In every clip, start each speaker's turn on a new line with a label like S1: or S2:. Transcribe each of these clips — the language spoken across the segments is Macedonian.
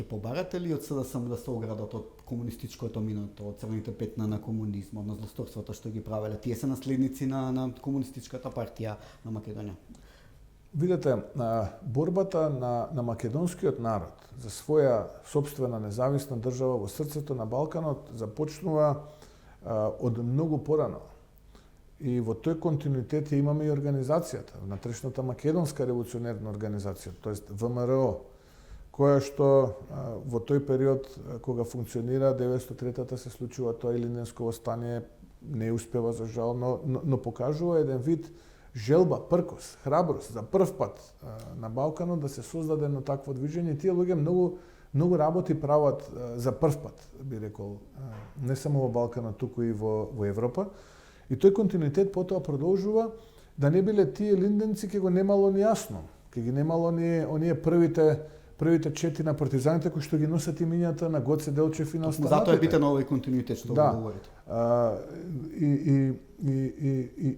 S1: ќе побарате ли од СДСМ да се оградат од комунистичкото минато, од црвените петна на комунизмот, на злосторствата што ги правеле? Тие се наследници на комунистичката партија на Македонија.
S2: Видете, борбата на македонскиот народ за своја собствена независна држава во срцето на Балканот започнува од многу порано. И во тој континуитет имаме и организацијата, внатрешната македонска револуционерна организација, тоест ВМРО, која што во тој период кога функционира 903-та се случува тоа Илинденско востание, не успева за жал, но покажува еден вид желба, пркос, храброст за прв пат на Балканот да се создаде едно такво движење. Тие луѓе многу работи прават за прв пат, би рекол, не само во Балканот, туку и во Европа. И тој континуитет потоа продолжува, да не биле тие линденци ке го немало ни јасно, ке ги немало оние првите чети на партизаните кои што ги носат имињата на Гоце Делчев и на останатите.
S1: Затоа е битен овој континуитет што го говорите.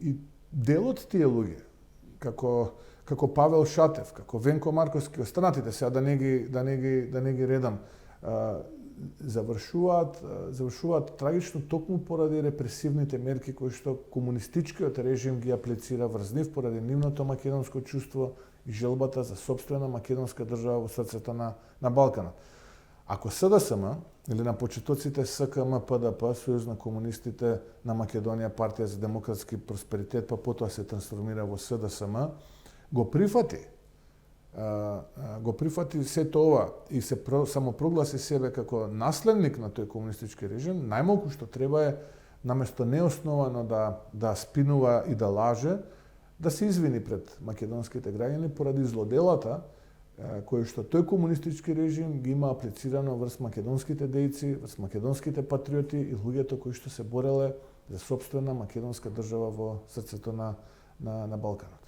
S2: И делот тие луѓе, како Павел Шатев, како Венко Марковски, останатите сега да не ги редам, завршуваат трагично токму поради репресивните мерки кои што комунистичкиот режим ги аплицира врз нив поради нивното македонско чувство и желбата за собствена македонска држава во срцето на Балканот. Ако СДСМ или на почетоците СКМ ПДП, Сојуз на комунистите на Македонија, партија за демократски просперитет, па потоа се трансформира во СДСМ, го прифати сето ова и се самопрогласи себе како наследник на тој комунистички режим, најмалку што треба е, наместо неосновано да спинува и да лаже, да се извини пред македонските граѓани поради злоделата кои што тој комунистички режим ги има аплицирано врз македонските дејци, врз македонските патриоти и луѓето кои што се бореле за собствена македонска држава во срцето на Балканот.